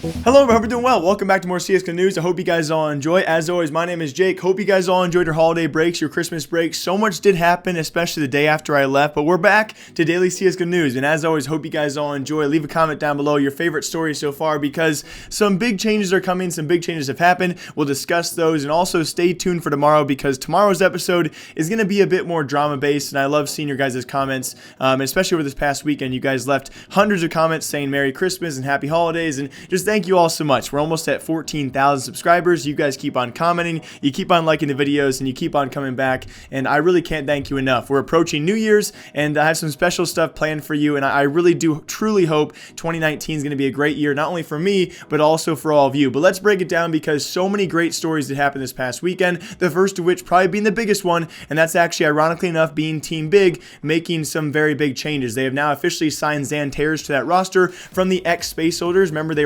Hello, I hope you're doing well. Welcome back to more CSGO news. I hope you guys all enjoy. As always, my name is Jake. Hope you guys all enjoyed your holiday breaks, your Christmas breaks. So much did happen, especially the day after I left, but we're back to daily CSGO news. And as always, hope you guys all enjoy. Leave a comment down below your favorite story so far, because some big changes are coming. Some big changes have happened. We'll discuss those, and also stay tuned for tomorrow, because tomorrow's episode is going to be a bit more drama based. And I love seeing your guys' comments, especially over this past weekend. You guys left hundreds of comments saying Merry Christmas and Happy Holidays, and just thank you all so much. We're almost at 14,000 subscribers. You guys keep on commenting, you keep on liking the videos, and you keep on coming back, and I really can't thank you enough. We're approaching New Year's, and I have some special stuff planned for you, and I really do truly hope 2019 is going to be a great year, not only for me, but also for all of you. But let's break it down, because so many great stories that happened this past weekend, the first of which probably being the biggest one, and that's actually, ironically enough, being Team Big, making some very big changes. They have now officially signed Xantares to that roster from the Ex6TenZ holders. Remember, they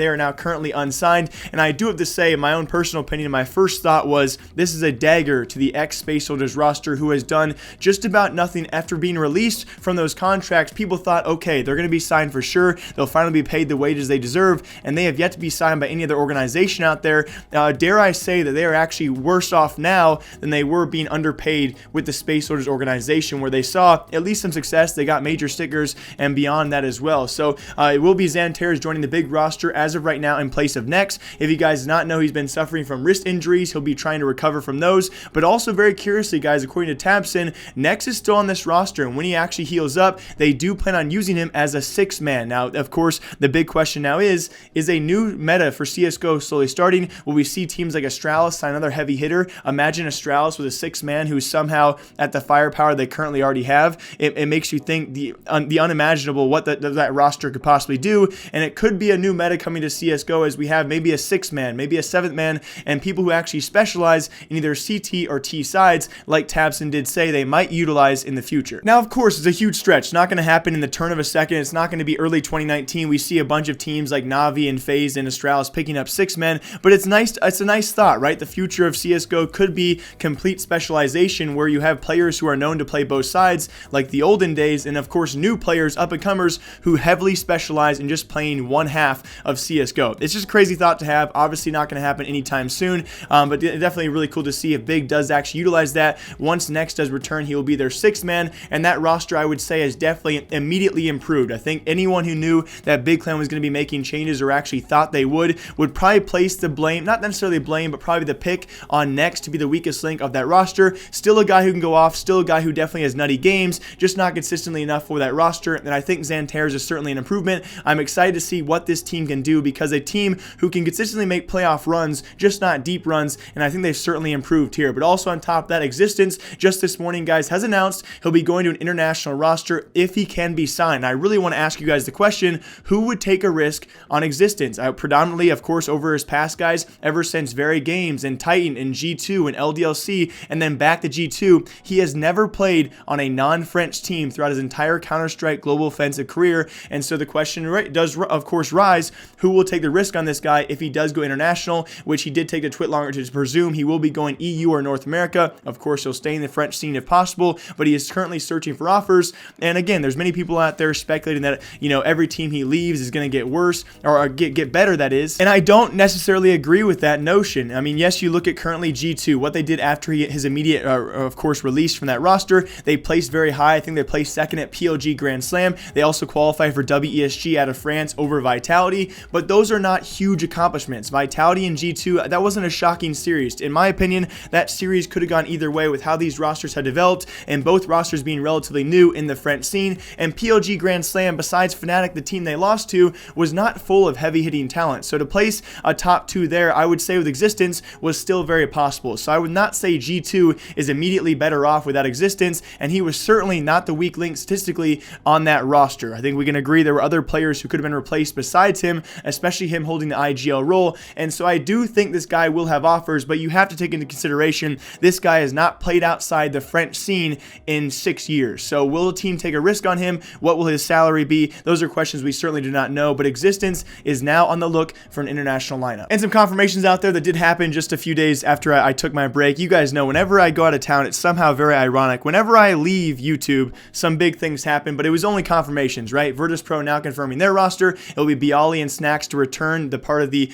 are now currently unsigned, and I do have to say, in my own personal opinion, my first thought was this is a dagger to the Ex6TenZ holders roster, who has done just about nothing after being released from those contracts. People thought, okay, they're going to be signed for sure, they'll finally be paid the wages they deserve, and they have yet to be signed by any other organization out there. Dare I say that they are actually worse off now than they were being underpaid with the Space Soldiers organization, where they saw at least some success. They got major stickers and beyond that as well. So it will be Xantares joining the big roster as of right now in place of Nex. If you guys do not know, he's been suffering from wrist injuries. He'll be trying to recover from those. But also, very curiously, guys, according to Tabson, Nex is still on this roster, and when he actually heals up, they do plan on using him as a six-man. Now, of course, the big question now is a new meta for CSGO slowly starting? Will we see teams like Astralis sign another heavy hitter? Imagine Astralis with a six-man who's somehow at the firepower they currently already have. It makes you think the unimaginable what that roster could possibly do, and it could be a new meta coming to CSGO, as we have maybe a six-man, maybe a seventh-man, and people who actually specialize in either CT or T sides, like Tabson did say they might utilize in the future. Now, of course, it's a huge stretch. It's not going to happen in the turn of a second. It's not going to be early 2019. We see a bunch of teams like Na'Vi and FaZe and Astralis picking up six-men, but it's nice. It's a nice thought, right? The future of CSGO could be complete specialization, where you have players who are known to play both sides, like the olden days, and of course, new players, up-and-comers, who heavily specialize in just playing one half of CSGO. It's just a crazy thought to have. Obviously not going to happen anytime soon, but definitely really cool to see if Big does actually utilize that. Once Nex does return, he will be their sixth man, and that roster, I would say, is definitely immediately improved. I think anyone who knew that Big Clan was going to be making changes, or actually thought they would probably place the blame, not necessarily blame, but probably the pick on Nex to be the weakest link of that roster. Still a guy who can go off, still a guy who definitely has nutty games, just not consistently enough for that roster, and I think Xantares is certainly an improvement. I'm excited to see what this team can do, because a team who can consistently make playoff runs, just not deep runs, and I think they've certainly improved here. But also on top of that, Existence just this morning, guys, has announced he'll be going to an international roster if he can be signed. And I really want to ask you guys the question, who would take a risk on Existence? Predominantly, of course, over his past, guys, ever since Very Games and Titan and G2 and LDLC, and then back to G2, he has never played on a non-French team throughout his entire Counter-Strike Global Offensive career. And so the question does, of course, rise, who will take the risk on this guy if he does go international, which he did take the twit longer to presume he will be going EU or North America. Of course, he'll stay in the French scene if possible, but he is currently searching for offers. And again, there's many people out there speculating that, you know, every team he leaves is going to get worse, or get better, that is. And I don't necessarily agree with that notion. I mean, yes, you look at currently G2, what they did after his immediate, of course, release from that roster, they placed very high. I think they placed second at PLG Grand Slam. They also qualified for WESG out of France over Vitality, but those are not huge accomplishments. Vitality and G2, that wasn't a shocking series. In my opinion, that series could have gone either way with how these rosters had developed, and both rosters being relatively new in the French scene. And PLG Grand Slam, besides Fnatic, the team they lost to, was not full of heavy-hitting talent. So to place a top two there, I would say with Existence, was still very possible. So I would not say G2 is immediately better off without Existence, and he was certainly not the weak link statistically on that roster. I think we can agree there were other players who could have been replaced besides him, especially him holding the IGL role. And so I do think this guy will have offers, but you have to take into consideration this guy has not played outside the French scene in 6 years. So will a team take a risk on him? What will his salary be? Those are questions we certainly do not know, but Existence is now on the look for an international lineup. And some confirmations out there that did happen just a few days after I took my break. You guys know whenever I go out of town, it's somehow very ironic. Whenever I leave YouTube, some big things happen, but it was only confirmations, right? Virtus Pro now confirming their roster. It'll be Bialy and Snacks to return, the part of the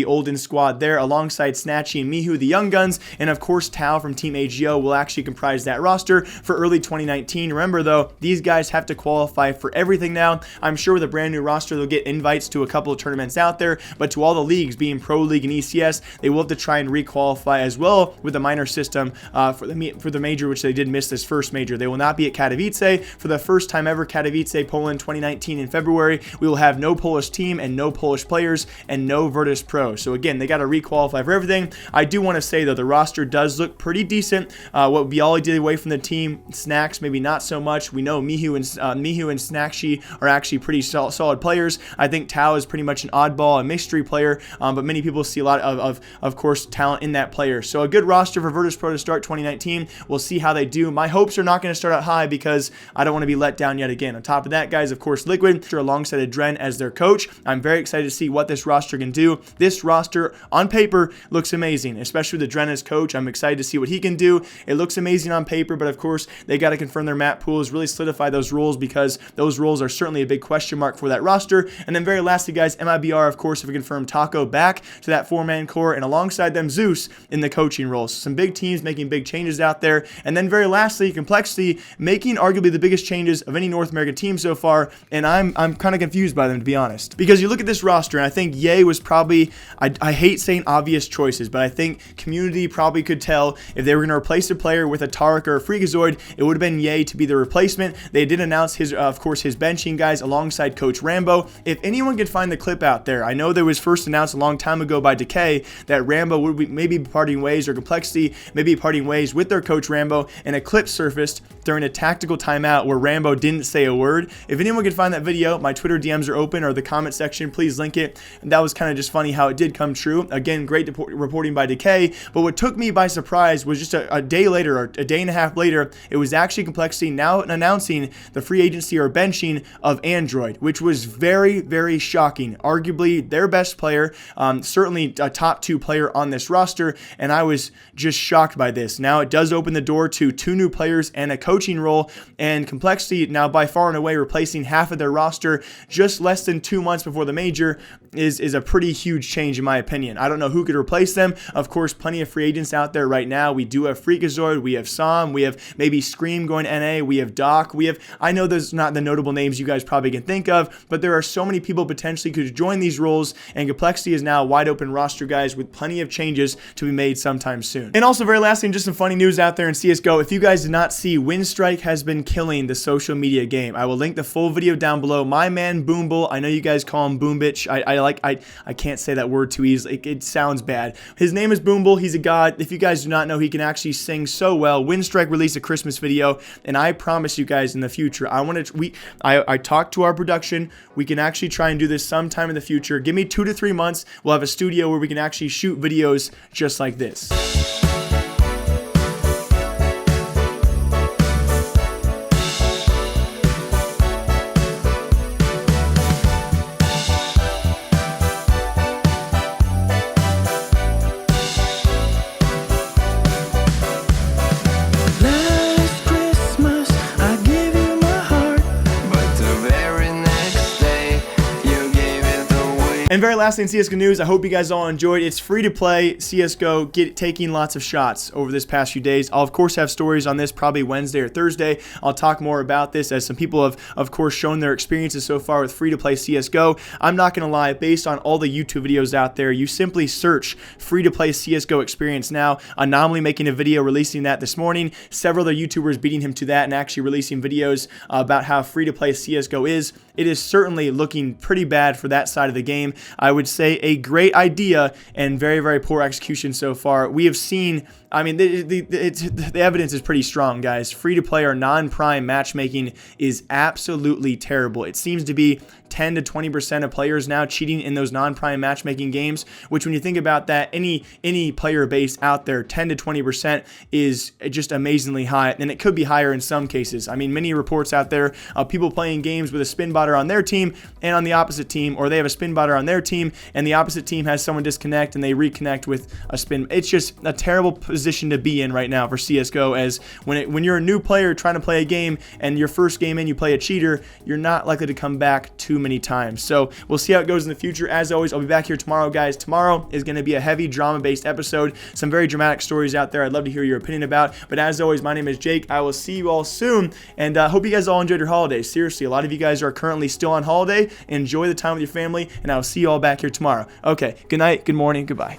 Olden squad there, alongside Snatchy and Mihu, the young guns, and of course Tao from Team AGO will actually comprise that roster for early 2019. Remember though, these guys have to qualify for everything now. I'm sure with a brand new roster they'll get invites to a couple of tournaments out there, but to all the leagues, being Pro League and ECS, they will have to try and requalify as well with the minor system for the major, which they did miss this first major. They will not be at Katowice for the first time ever. Katowice, Poland 2019 in February. We will have no Polish team and no Polish players and no Virtus Pro. So again, they got to requalify for everything. I do want to say though, the roster does look pretty decent. What Bialy did away from the team, Snacks maybe not so much. We know Mihu and Snackshi are actually pretty solid players. I think Tao is pretty much an oddball, a mystery player, but many people see a lot of course talent in that player. So a good roster for Virtus Pro to start 2019. We'll see how they do. My hopes are not going to start out high because I don't want to be let down yet again. On top of that, guys, of course, Liquid alongside Adren as their coach. I'm very excited to see what this roster can do. This roster on paper looks amazing, especially with Adren as coach. I'm excited to see what he can do. It looks amazing on paper, but of course, they got to confirm their map pools, really solidify those roles, because those roles are certainly a big question mark for that roster. And then very lastly, guys, MiBR, of course, if we confirm Taco back to that 4-man core, and alongside them, Zeus in the coaching roles. Some big teams making big changes out there. And then very lastly, Complexity making arguably the biggest changes of any North American team so far, and I'm kind of confused by them, to be honest. Because you look at this roster, and I think Ye was probably, I hate saying obvious choices, but I think community probably could tell if they were going to replace a player with a Tarek or a Freakazoid, it would have been Ye to be the replacement. They did announce his, of course, his benching guys alongside Coach Rambo. If anyone could find the clip out there, I know there was first announced a long time ago by Decay that Rambo would be maybe parting ways, or Complexity maybe parting ways with their coach Rambo, and a clip surfaced during a tactical timeout where Rambo didn't say a word. If anyone can find that video, my Twitter DMs are open, or the comment section, please link it. And that was kind of just funny how it did come true. Again, great reporting by Decay, but what took me by surprise was just a day later, or a day and a half later, it was actually Complexity now announcing the free agency or benching of Android, which was very, very shocking. Arguably their best player, certainly a top 2 player on this roster, and I was just shocked by this. Now it does open the door to 2 new players and a coaching role, and Complexity now by far and away replacing half of their roster just less than 2 months before the major is a pretty huge change in my opinion. I don't know who could replace them. Of course, plenty of free agents out there right now. We do have Freakazoid, we have Sam, we have maybe Scream going NA, we have Doc, we have, I know there's not the notable names you guys probably can think of, but there are so many people potentially could join these roles, and Complexity is now a wide open roster, guys, with plenty of changes to be made sometime soon. And also very lastly, just some funny news out there in CSGO. If you guys did not see, Winstrike has been killing the social media game. I will link the full video down below. My man Boomble, I know you guys call him Boom Bitch. I can't say that word too easily. It sounds bad. His name is Boomble. He's a god. If you guys do not know, he can actually sing so well. Winstrike released a Christmas video, and I promise you guys in the future, I talked to our production. We can actually try and do this sometime in the future. Give me 2 to 3 months. We'll have a studio where we can actually shoot videos just like this. And very lastly in CSGO news, I hope you guys all enjoyed. It's free to play CSGO, taking lots of shots over this past few days. I'll of course have stories on this probably Wednesday or Thursday. I'll talk more about this as some people have of course shown their experiences so far with free to play CSGO. I'm not going to lie, based on all the YouTube videos out there, you simply search free to play CSGO experience now. Anomaly making a video releasing that this morning. Several other YouTubers beating him to that and actually releasing videos about how free to play CSGO is. It is certainly looking pretty bad for that side of the game. I would say a great idea and very, very poor execution so far. We have seen, I mean, the evidence is pretty strong, guys. Free-to-play or non-prime matchmaking is absolutely terrible. It seems to be 10 to 20% of players now cheating in those non-prime matchmaking games, which when you think about that, any player base out there, 10 to 20% is just amazingly high, and it could be higher in some cases. I mean, many reports out there of people playing games with a spin botter on their team and on the opposite team, or they have a spin botter on their team and the opposite team has someone disconnect and they reconnect with a spin. It's just a terrible position to be in right now for CSGO, as when you're a new player trying to play a game and your first game in you play a cheater, you're not likely to come back too too many times. So we'll see how it goes in the future. As always, I'll be back here tomorrow, guys. Tomorrow is going to be a heavy drama-based episode. Some very dramatic stories out there I'd love to hear your opinion about. But as always, my name is Jake. I will see you all soon, and hope you guys all enjoyed your holidays. Seriously, a lot of you guys are currently still on holiday. Enjoy the time with your family, and I will see you all back here tomorrow. Okay, good night, good morning, goodbye.